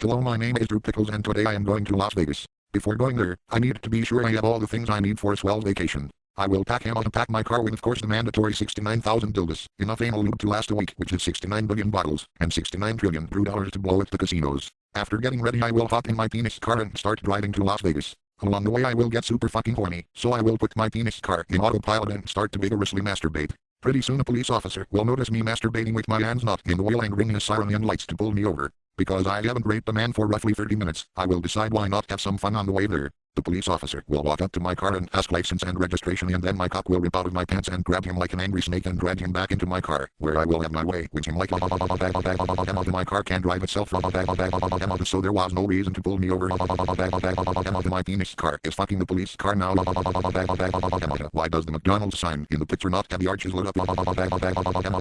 Hello, my name is Pickles and today I am going to Las Vegas. Before going there, I need to be sure I have all the things I need for a swell vacation. I will pack my car with of course the mandatory 69,000 dildos, enough anal lube to last a week, which is 69 billion bottles, and 69 trillion brew dollars to blow at the casinos. After getting ready I will hop in my penis car and start driving to Las Vegas. Along the way I will get super fucking horny, so I will put my penis car in autopilot and start to vigorously masturbate. Pretty soon a police officer will notice me masturbating with my hands not in the wheel and ring his siren and lights to pull me over. Because I haven't raped a man for roughly 30 minutes, I will decide why not have some fun on the way there. The police officer will walk up to my car and ask license and registration, and then my cock will rip out of my pants and grab him like an angry snake and drag him back into my car, where I will have my way with him like my car can drive itself, so there was no reason to pull me over. My penis car is fucking the police car now. Why does the McDonald's sign in the picture not have the arches lit up?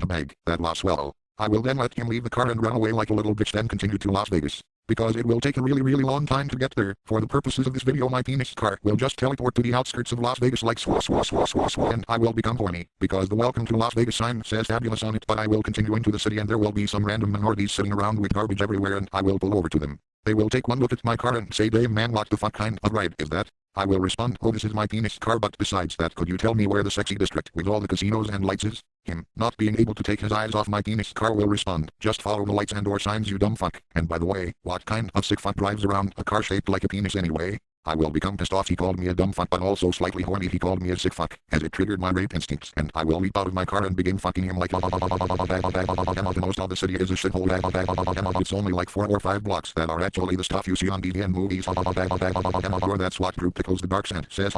Bag that was swell. I will then let him leave the car and run away like a little bitch, then continue to Las Vegas. Because it will take a really long time to get there. For the purposes of this video my penis car will just teleport to the outskirts of Las Vegas like and I will become horny. Because the welcome to Las Vegas sign says fabulous on it, but I will continue into the city and there will be some random minorities sitting around with garbage everywhere and I will pull over to them. They will take one look at my car and say, "Damn man, what the fuck kind of ride is that?" I will respond, "Oh, this is my penis car, but besides that, could you tell me where the sexy district with all the casinos and lights is?" Him, not being able to take his eyes off my penis car, will respond, "Just follow the lights and or signs, you dumb fuck." And by the way, what kind of sick fuck drives around a car shaped like a penis anyway? I will become pissed off. He called me a dumb fuck, but also slightly horny. He called me a sick fuck, as it triggered my rape instincts, and I will leap out of my car and begin fucking him like the most of the city is a shithole. It's only like 4 or 5 blocks that are actually the stuff you see on TV and movies. Or that's what Group Pickles the Dark Scent says.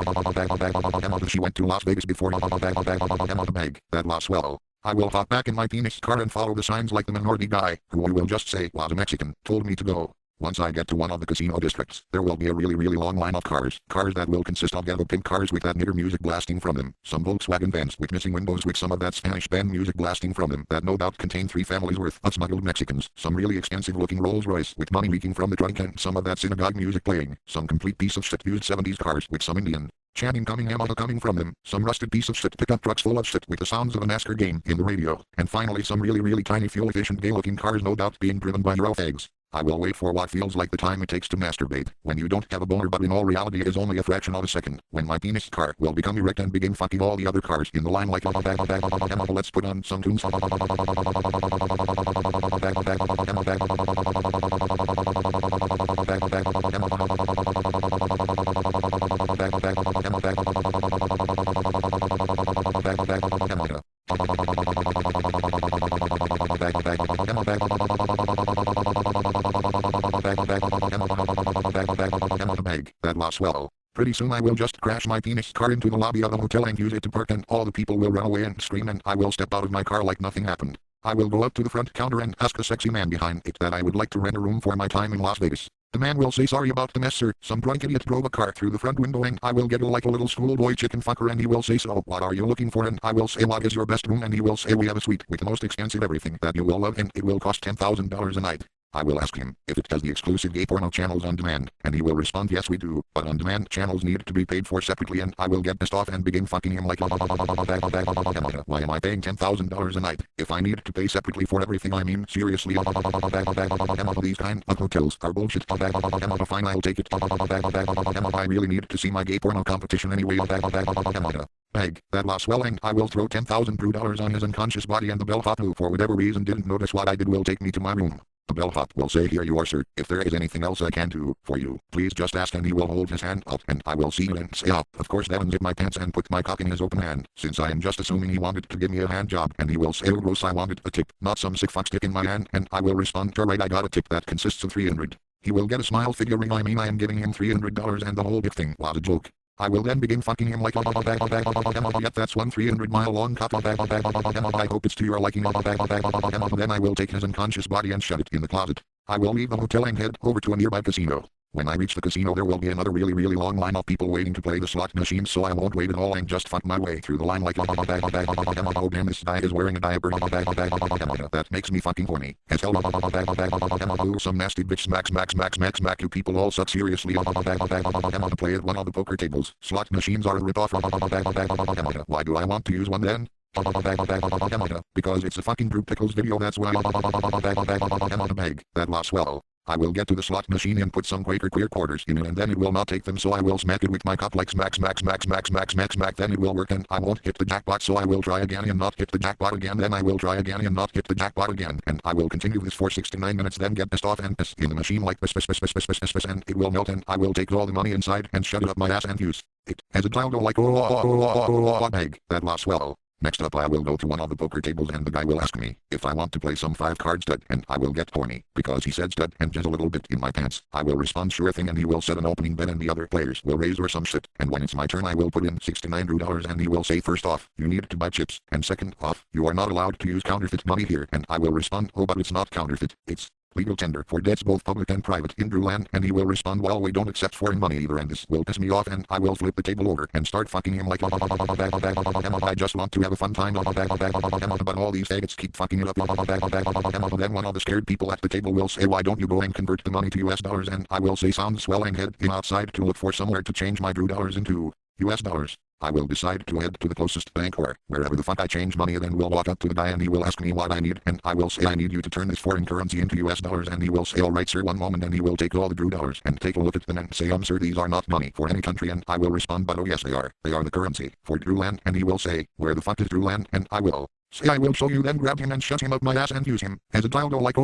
She went to Las Vegas before bag that was swell. I will hop back in my penis car and follow the signs like the minority guy, who I will just say was a Mexican, told me to go. Once I get to one of the casino districts, there will be a really long line of cars that will consist of yellow pink cars with that nigger music blasting from them, some Volkswagen vans with missing windows with some of that Spanish band music blasting from them that no doubt contain 3 families worth of smuggled Mexicans, some really expensive looking Rolls Royce with money leaking from the trunk and some of that synagogue music playing, some complete piece of shit used 70s cars with some Indian chanting coming from them, some rusted piece of shit pickup trucks full of shit with the sounds of a NASCAR game in the radio, and finally some really tiny fuel efficient gay looking cars no doubt being driven by Euro fags. I will wait for what feels like the time it takes to masturbate, when you don't have a boner but in all reality is only a fraction of a second, when my penis car will become erect and begin fucking all the other cars in the line like let's put on some tunes. That was swell. Pretty soon I will just crash my penis car into the lobby of the hotel and use it to park, and all the people will run away and scream, and I will step out of my car like nothing happened. I will go up to the front counter and ask a sexy man behind it that I would like to rent a room for my time in Las Vegas. The man will say, "Sorry about the mess, sir. Some drunk idiot drove a car through the front window," and I will giggle like a little schoolboy chicken fucker, and he will say, "So, what are you looking for?" And I will say, "What is your best room?" And he will say, "We have a suite with the most expensive everything that you will love, and it will cost $10,000 a night." I will ask him if it has the exclusive gay porno channels on demand, and he will respond, "Yes we do, but on demand channels need to be paid for separately," and I will get pissed off and begin fucking him like why am I paying $10,000 a night if I need to pay separately for everything? I mean, seriously, these kind of hotels are bullshit. Fine, I'll take it. I really need to see my gay porno competition anyway. Bag that was swell, and I will throw 10,000 brew dollars on his unconscious body, and the bellhop, who for whatever reason didn't notice what I did, will take me to my room. The bellhop will say, "Here you are, sir. If there is anything else I can do for you, please just ask," and he will hold his hand up, and I will see it and say, "Up." Of course, then unzip my pants and put my cock in his open hand, since I am just assuming he wanted to give me a hand job, and he will say, "Oh gross, I wanted a tip, not some sick fuck stick in my hand," and I will respond, "Alright, I got a tip that consists of 300. He will get a smile figurine. I mean, I am giving him $300 and the whole big thing was a joke. I will then begin fucking him like yet that's one 300-mile long cock. I hope it's to your liking. Then I will take his unconscious body and shut it in the closet. I will leave the hotel and head over to a nearby casino. When I reach the casino there will be another really long line of people waiting to play the slot machines, so I won't wait at all and just fuck my way through the line like oh damn, this guy is wearing a diaper. That makes me fucking horny as hell. Ooh, some nasty bitch smack, you people all suck seriously. Play at one of the poker tables. Slot machines are a rip-off. Why do I want to use one then? Because it's a fucking Group Pickles video, that's why. Bag that was swell. I will get to the slot machine and put some Quaker queer quarters in it, and then it will not take them, so I will smack it with my cup like smack smack smack smack smack smack smack. Then it will work and I won't hit the jackpot, so I will try again and not hit the jackpot again. Then I will try again and not hit the jackpot again. And I will continue this for 69 minutes, then get pissed off and piss in the machine like piss and it will melt, and I will take all the money inside and shove it up my ass and use it as a dildo like bag. That lost well. Next up I will go to one of the poker tables and the guy will ask me if I want to play some 5-card stud, and I will get horny because he said stud and just a little bit in my pants. I will respond sure thing, and he will set an opening bet and the other players will raise or some shit, and when it's my turn I will put in $69 and he will say first off you need to buy chips, and second off you are not allowed to use counterfeit money here, and I will respond oh but it's not counterfeit, it's legal tender for debts both public and private in Drewland, and he will respond well we don't accept foreign money either, and this will piss me off and I will flip the table over and start fucking him like I just want to have a fun time but all these faggots keep fucking it up. Then one of the scared people at the table will say why don't you go and convert the money to US dollars, and I will say sounds swell and head him outside to look for somewhere to change my Drew dollars into US dollars. I will decide to head to the closest bank or wherever the fuck I change money, and then we'll walk up to the guy and he will ask me what I need, and I will say I need you to turn this foreign currency into US dollars, and he will say alright sir one moment, and he will take all the Drew dollars and take a look at them and say sir these are not money for any country, and I will respond but oh yes they are the currency for Drewland, and he will say where the fuck is Drewland, and I will say I will show you, then grab him and shut him up my ass and use him as a dildo like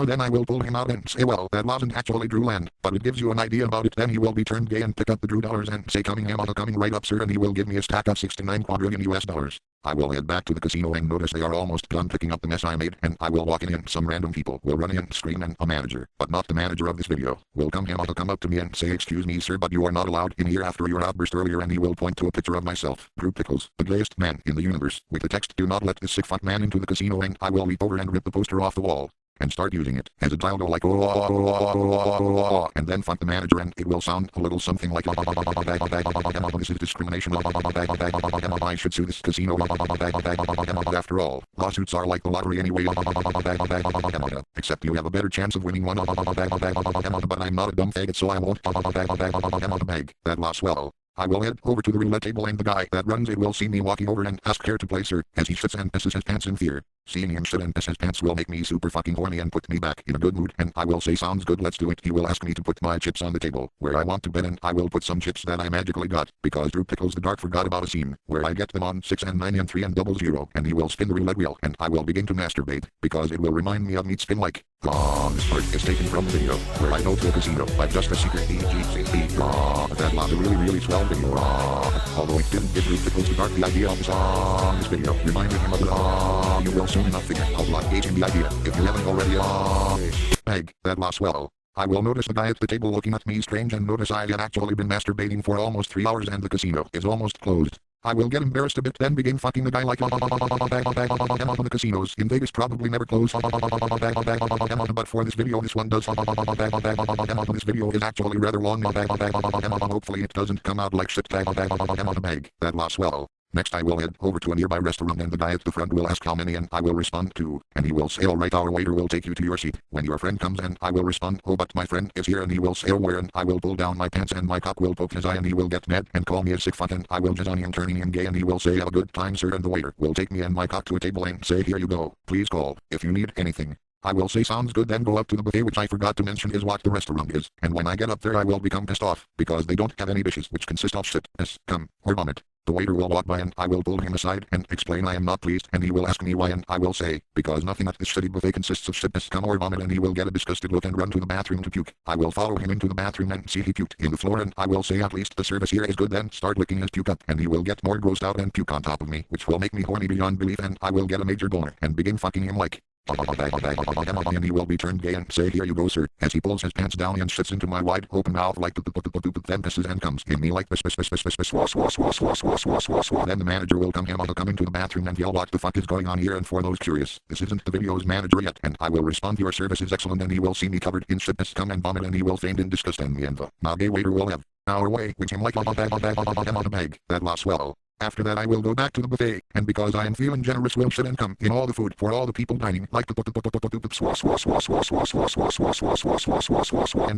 then I will pull him out and say well that wasn't actually Drewland, but it gives you an idea about it. Then he will be turned gay and pick up the Drew dollars and say coming right up sir, and he will give me a stack of 69 quadrillion US dollars. I will head back to the casino and notice they are almost done picking up the mess I made, and I will walk in and some random people will run in and scream, and a manager, but not the manager of this video, will come up to me and say excuse me sir but you are not allowed in here after your outburst earlier, and he will point to a picture of myself, Drew Pickles, the gayest man in the universe, with the text do not let this sick fuck man into the casino, and I will leap over and rip the poster off the wall and start using it as a dildo like and then fuck the manager, and it will sound a little something like this is discrimination, I should sue this casino, after all lawsuits are like the lottery anyway, except you have a better chance of winning one, but I'm not a dumb faggot so I won't beg that loss well. I will head over to the roulette table, and the guy that runs it will see me walking over and ask care to play sir as he shits and pisses his pants in fear. Seeing him shit and piss his pants will make me super fucking horny and put me back in a good mood, and I will say sounds good let's do it. He will ask me to put my chips on the table where I want to bet, and I will put some chips that I magically got because Drew Pickles the Dark forgot about a scene where I get them on 6 and 9 and 3 and 00, and he will spin the roulette wheel and I will begin to masturbate because it will remind me of meat spin like. This part is taken from the video where I go to a casino like just a secret EGCP. That was a really swell video. Although it didn't give Drew Pickles the Dark the idea of this video reminded him of it. You will soon enough figure out what gave him the idea if you haven't already. Peg, that lost well. I will notice the guy at the table looking at me strange and notice I had actually been masturbating for almost 3 hours and the casino is almost closed. I will get embarrassed a bit, then begin fucking the guy like the casinos in Vegas probably never close, but for this video this one does. This video is actually rather long, hopefully it doesn't come out like shit. Bag that lost well. Next I will head over to a nearby restaurant, and the guy at the front will ask how many, and I will respond to, and he will say alright our waiter will take you to your seat when your friend comes, and I will respond oh but my friend is here, and he will say oh where, and I will pull down my pants and my cock will poke his eye, and he will get mad and call me a sick fuck, and I will jizz on him turning him gay, and he will say have a good time sir, and the waiter will take me and my cock to a table and say here you go, please call if you need anything. I will say sounds good, then go up to the buffet, which I forgot to mention is what the restaurant is, and when I get up there I will become pissed off because they don't have any dishes which consist of shit, piss, cum, or vomit. The waiter will walk by and I will pull him aside and explain I am not pleased, and he will ask me why, and I will say because nothing at this shitty buffet consists of shit, piss, cum, or vomit, and he will get a disgusted look and run to the bathroom to puke. I will follow him into the bathroom and see he puked in the floor, and I will say at least the service here is good, then start licking his puke up, and he will get more grossed out and puke on top of me, which will make me horny beyond belief, and I will get a major boner and begin fucking him like. And he will be turned gay and say here you go sir as he pulls his pants down and shits into my wide open mouth like then pisses and comes in me like then the manager will come into the bathroom and yell what the fuck is going on here, and for those curious this isn't the video's manager yet, and I will respond your service is excellent, and he will see me covered in shit, piss, cum, and vomit, and he will faint in disgust, and me and the now gay waiter will have our way with him like bag that lost well. After that I will go back to the buffet, and because I am feeling generous will shit and come in all the food for all the people dining like and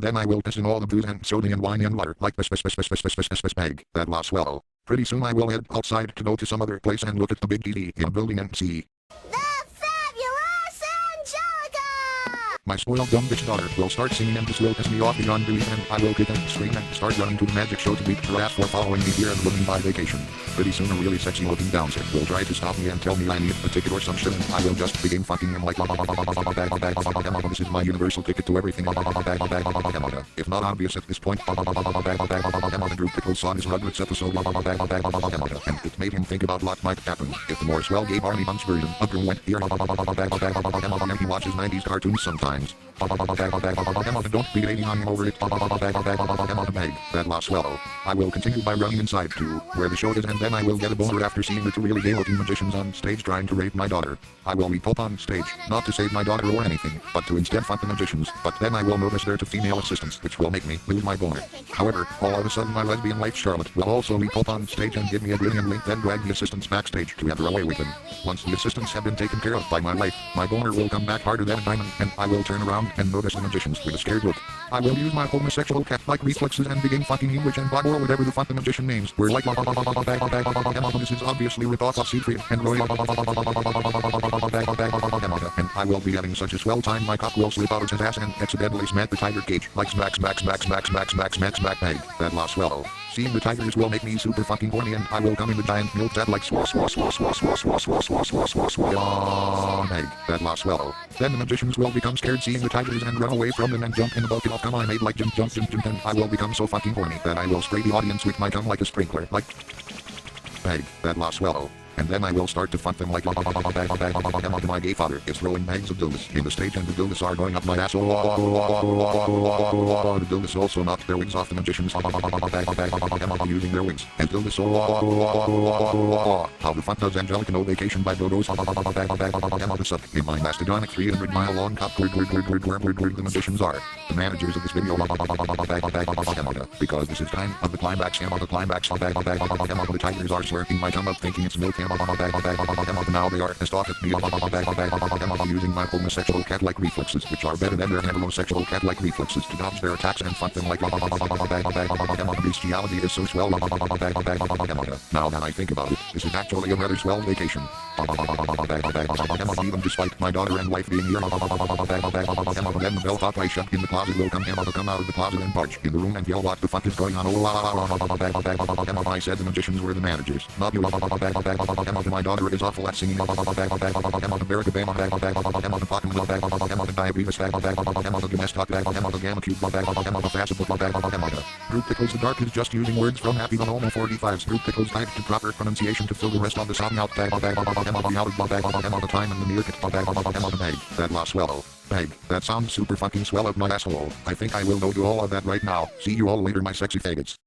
then I will piss in all the booze and soda and wine and water like bag that lost well. Pretty soon I will head outside to go to some other place and look at the big TV in a building and see My spoiled dumb bitch daughter will start singing and this will piss me off beyond belief and I will kick and scream and start running to the magic show to beat her ass for following me here and ruining my vacation. Pretty soon a really sexy looking bouncer will try to stop me and tell me I need a ticket or some shit and I will just begin fucking him like this is my universal ticket to everything. If not obvious at this point, Drew Pickles saw his 100th episode and it made him think about what might happen if the more swell gay Barney Bunch version of Drew went here and he watches 90s cartoons sometimes. Don't be hating on him over it. Meg, that last swallow. I will continue by running inside to where the show is and then I will get a boner after seeing the two really gay-looking magicians on stage trying to rape my daughter. I will leap up on stage, not to save my daughter or anything, but to instead fuck the magicians, but then I will notice they're two female assistants, which will make me lose my boner. However, all of a sudden my lesbian wife Charlotte will also leap up on stage and give me a brilliant link, then drag the assistants backstage to have her away with him. Once the assistants have been taken care of by my wife, my boner will come back harder than a diamond, and I will turn around and notice the magicians with a scared look. I will use my homosexual cat-like reflexes and begin fucking English and Bob or whatever the fuck the magician names were like. This is obviously rip-off of Siegfried and Roy. And I will be having such a swell time my cock will slip out of his ass and accidentally smack the tiger cage like smack bag. That last swallow. Seeing the tigers will make me super fucking horny and I will come in the giant milk that like egg. That last swallow. Then the magicians will become scared seeing the tigers and run away from them and jump in the bucket of cum I made like jump and I will become so fucking horny that I will spray the audience with my cum like a sprinkler like egg. That last swallow. And then I will start to fuck them like my gay father is throwing bags of dildos in the stage and the dildos are going up my asshole. The dildos also knocked their wings off the magicians using their wings. And dildos how the fuck does Angelica know vacation by dodos suck in my mastodonic 300-mile long cock where the magicians are the managers of this video because this is time of the climax the tigers are slurping my cum up thinking it's milk. Now they are pissed off at me using my homosexual cat-like reflexes, which are better than their heterosexual cat-like reflexes to dodge their attacks and fuck them like bestiality is so swell. Now that I think about it, this is actually a rather swell vacation. Even despite my daughter and wife being here, then the bellhop I shut in the closet will come out of the closet and barge in the room and yell what the fuck is going on. I said the magicians were the managers, not you. My daughter is awful at singing. Diabetes, Group Pickles the Dark is just using words from Happy the Homo 45's Group Pickles type to proper pronunciation to fill the rest of the song out. The time and the meerkat. That last swallow. Bag. That sounds super fucking swell up my asshole. I think I will go do all of that right now. See you all later my sexy faggots.